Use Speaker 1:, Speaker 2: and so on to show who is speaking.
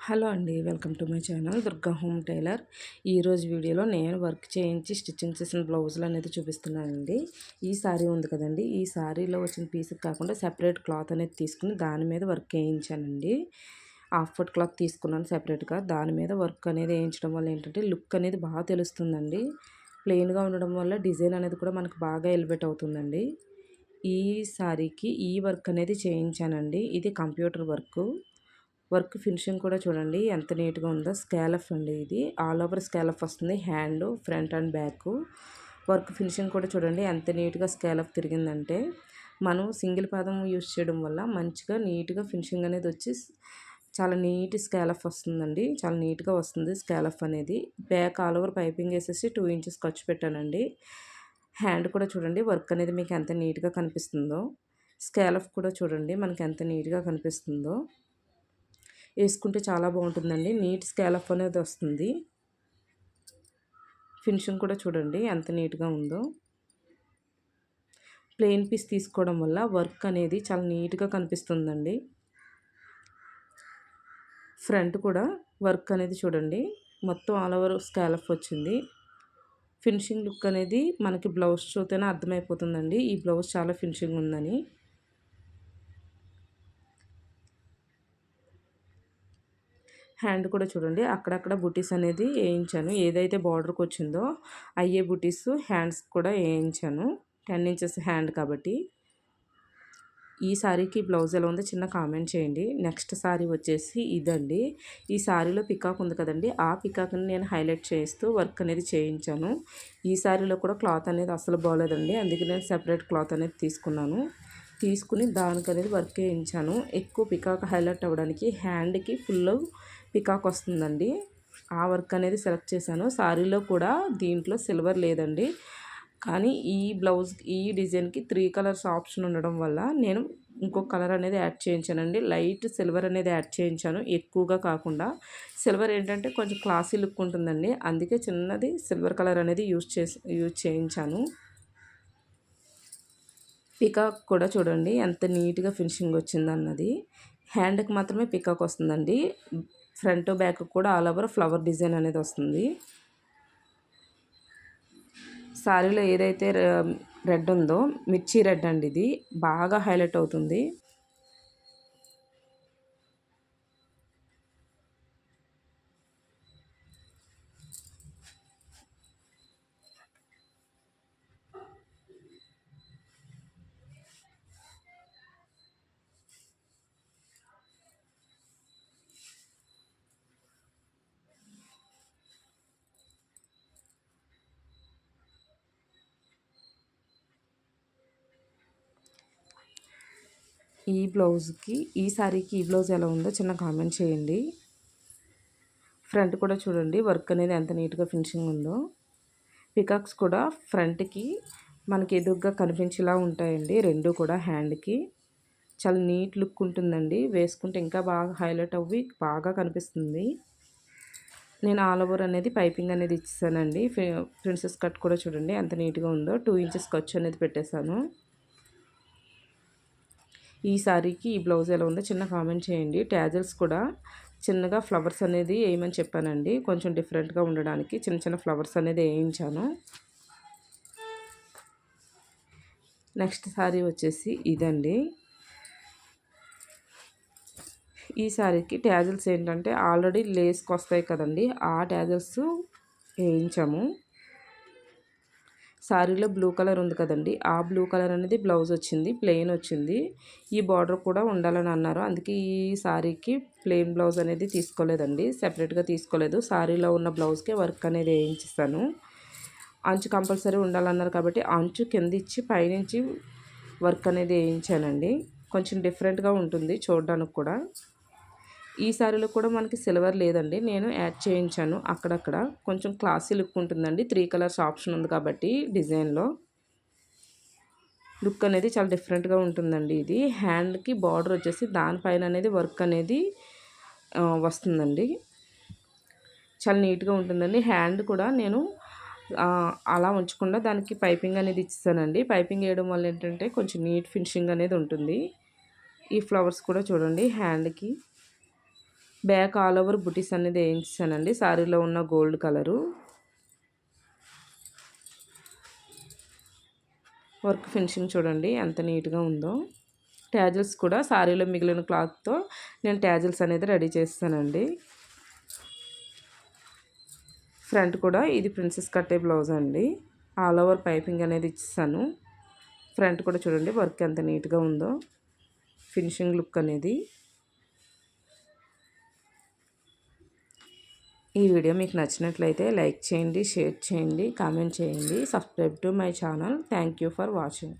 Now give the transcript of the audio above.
Speaker 1: Hello అండి, welcome to my channel Durga home tailor. ఈరోజు వీడియోలో నేను వర్క్ చేయించి స్టిచ్చింగ్ చేసిన బ్లౌజులు అనేది చూపిస్తున్నానండి. ఈ సారీ ఉంది కదండి, ఈ సారీలో వచ్చిన పీస్కి కాకుండా సెపరేట్ క్లాత్ అనేది తీసుకుని దాని మీద వర్క్ వేయించానండి. హాఫ్ ఫుట్ క్లాత్ తీసుకున్నాను సెపరేట్గా. దాని మీద వర్క్ అనేది వేయించడం వల్ల ఏంటంటే లుక్ అనేది బాగా తెలుస్తుందండి. ప్లెయిన్గా ఉండడం వల్ల డిజైన్ అనేది కూడా మనకు బాగా ఎలివేట్ అవుతుందండి. ఈ సారీకి ఈ వర్క్ అనేది చేయించానండి. ఇది కంప్యూటర్ వర్క్ ఫినిషింగ్ కూడా చూడండి ఎంత నీట్గా ఉందో. స్కాలఫ్ అండి, ఇది ఆల్ ఓవర్ స్కాలఫ్ వస్తుంది. Hand, front and back work finishing కూడా చూడండి ఎంత నీట్గా స్కాలఫ్ తిరిగిందంటే. మనం సింగిల్ పాదం యూజ్ చేయడం వల్ల మంచిగా నీట్గా ఫినిషింగ్ అనేది వచ్చి చాలా నీట్ స్కాలఫ్ వస్తుందండి. చాలా నీట్గా వస్తుంది స్కాలఫ్ అనేది. బ్యాక్ ఆల్ ఓవర్ పైపింగ్ వేసేసి 2 ఇంచెస్ ఖర్చు పెట్టానండి. హ్యాండ్ కూడా చూడండి వర్క్ అనేది మీకు ఎంత నీట్గా కనిపిస్తుందో. స్కాలఫ్ కూడా చూడండి మనకి ఎంత నీట్గా కనిపిస్తుందో. వేసుకుంటే చాలా బాగుంటుందండి. నీట్ స్కాలఫ్ అనేది వస్తుంది. ఫినిషింగ్ కూడా చూడండి ఎంత నీట్గా ఉందో. ప్లెయిన్ పీస్ తీసుకోవడం వల్ల వర్క్ అనేది చాలా నీట్గా కనిపిస్తుందండి. ఫ్రంట్ కూడా వర్క్ అనేది చూడండి మొత్తం ఆల్ ఓవర్ స్కాలఫ్ వచ్చింది. ఫినిషింగ్ లుక్ అనేది మనకి బ్లౌజ్ చూస్తేనే అర్థమైపోతుందండి ఈ బ్లౌజ్ చాలా ఫినిషింగ్ ఉందని. హ్యాండ్ కూడా చూడండి అక్కడక్కడ బుటీస్ అనేది వేయించాను. ఏదైతే బార్డర్కి వచ్చిందో అయ్యే బుటీస్ హ్యాండ్స్ కూడా వేయించాను. 10 ఇంచెస్ హ్యాండ్ కాబట్టి. ఈ సారీకి బ్లౌజ్ ఎలా ఉందో చిన్న కామెంట్ చేయండి. నెక్స్ట్ సారీ వచ్చేసి ఇదండి. ఈ సారీలో పికాక్ ఉంది కదండి, ఆ పికాక్ని నేను హైలైట్ చేస్తూ వర్క్ అనేది చేయించాను. ఈ సారీలో కూడా క్లాత్ అనేది అసలు బాగోలేదండి, అందుకే నేను సెపరేట్ క్లాత్ అనేది తీసుకుని దానికి అనేది వర్క్ వేయించాను. ఎక్కువ పికాక్ హైలైట్ అవ్వడానికి హ్యాండ్కి ఫుల్ పికాక్ వస్తుందండి. ఆ వర్క్ అనేది సెలెక్ట్ చేశాను. సారీలో కూడా దీంట్లో సిల్వర్ లేదండి, కానీ ఈ బ్లౌజ్ ఈ డిజైన్కి 3 కలర్స్ ఆప్షన్ ఉండడం వల్ల నేను ఇంకొక కలర్ అనేది యాడ్ చేయించానండి. లైట్ సిల్వర్ అనేది యాడ్ చేయించాను, ఎక్కువగా కాకుండా. సిల్వర్ ఏంటంటే కొంచెం క్లాసీ లుక్ ఉంటుందండి, అందుకే చిన్నది సిల్వర్ కలర్ అనేది యూజ్ చేయించాను. పికాక్ కూడా చూడండి ఎంత నీట్గా ఫినిషింగ్ వచ్చిందన్నది. హ్యాండ్కి మాత్రమే పికాక్ వస్తుందండి. ఫ్రంట్ బ్యాక్ కూడా ఆల్ ఓవర్ ఫ్లవర్ డిజైన్ అనేది వస్తుంది. సారీలో ఏదైతే రెడ్ ఉందో మిర్చి రెడ్ అండి, ఇది బాగా హైలైట్ అవుతుంది. ఈ సారీకి ఈ బ్లౌజ్ ఎలా ఉందో చిన్న కామెంట్ చేయండి. ఫ్రంట్ కూడా చూడండి వర్క్ అనేది ఎంత నీట్గా ఫినిషింగ్ ఉందో. పికాక్స్ కూడా ఫ్రంట్కి మనకి ఎదురుగా కనిపించేలా ఉంటాయండి, రెండు కూడా హ్యాండ్కి. చాలా నీట్ లుక్ ఉంటుందండి, వేసుకుంటే ఇంకా బాగా హైలైట్ అవ్వి బాగా కనిపిస్తుంది. నేను ఆల్ ఓవర్ అనేది పైపింగ్ అనేది ఇచ్చేసానండి. ప్రిన్సెస్ కట్ కూడా చూడండి ఎంత నీట్గా ఉందో. 2 ఇంచెస్ ఖర్చు అనేది పెట్టేశాను. ఈ సారీకి ఈ బ్లౌజ్ ఎలా ఉందో చిన్న కామెంట్ చేయండి. ట్యాజల్స్ కూడా చిన్నగా ఫ్లవర్స్ అనేది వేయమని చెప్పానండి, కొంచెం డిఫరెంట్గా ఉండడానికి చిన్న చిన్న ఫ్లవర్స్ అనేది వేయించాను. నెక్స్ట్ సారీ వచ్చేసి ఇదండి. ఈ సారీకి ట్యాజల్స్ ఏంటంటే ఆల్రెడీ లేస్కి వస్తాయి కదండి, ఆ ట్యాజల్స్ వేయించాము. సారీలో బ్లూ కలర్ ఉంది కదండి, ఆ బ్లూ కలర్ అనేది బ్లౌజ్ వచ్చింది, ప్లెయిన్ వచ్చింది. ఈ బార్డర్ కూడా ఉండాలని అన్నారు, అందుకే ఈ సారీకి ప్లెయిన్ బ్లౌజ్ అనేది తీసుకోలేదండి, సెపరేట్గా తీసుకోలేదు. సారీలో ఉన్న బ్లౌజ్కే వర్క్ అనేది వేయించేస్తాను. అంచు కంపల్సరీ ఉండాలన్నారు కాబట్టి అంచు కింద ఇచ్చి పైనుంచి వర్క్ అనేది వేయించానండి. కొంచెం డిఫరెంట్గా ఉంటుంది చూడడానికి కూడా. ఈ సారీలో కూడా మనకి సిల్వర్ లేదండి, నేను యాడ్ చేయించాను అక్కడక్కడ. కొంచెం క్లాసీ లుక్ ఉంటుందండి, 3 కలర్స్ ఆప్షన్ ఉంది కాబట్టి డిజైన్లో లుక్ అనేది చాలా డిఫరెంట్గా ఉంటుందండి. ఇది హ్యాండ్కి బార్డర్ వచ్చేసి దానిపైన అనేది వర్క్ అనేది వస్తుందండి, చాలా నీట్గా ఉంటుందండి. హ్యాండ్ కూడా నేను అలా ఉంచకుండా దానికి పైపింగ్ అనేది ఇచ్చేసానండి. పైపింగ్ వేయడం వల్ల ఏంటంటే కొంచెం నీట్ ఫినిషింగ్ అనేది ఉంటుంది. ఈ ఫ్లవర్స్ కూడా చూడండి హ్యాండ్కి బ్యాక్ ఆల్ ఓవర్ బుటీస్ అనేది వేయించానండి శారీలో ఉన్న గోల్డ్ కలరు. వర్క్ ఫినిషింగ్ చూడండి ఎంత నీట్గా ఉందో. ట్యాజిల్స్ కూడా శారీలో మిగిలిన క్లాత్తో నేను ట్యాజిల్స్ అనేది రెడీ చేస్తానండి. ఫ్రంట్ కూడా ఇది ప్రిన్సెస్ కట్టే బ్లౌజ్ అండి. ఆల్ ఓవర్ పైపింగ్ అనేది ఇస్తాను. ఫ్రంట్ కూడా చూడండి వర్క్ ఎంత నీట్గా ఉందో, ఫినిషింగ్ లుక్ అనేది. ఈ వీడియో మీకు నచ్చినట్లయితే లైక్ చేయండి, షేర్ చేయండి, కామెంట్ చేయండి. Subscribe to my channel. Thank you for watching.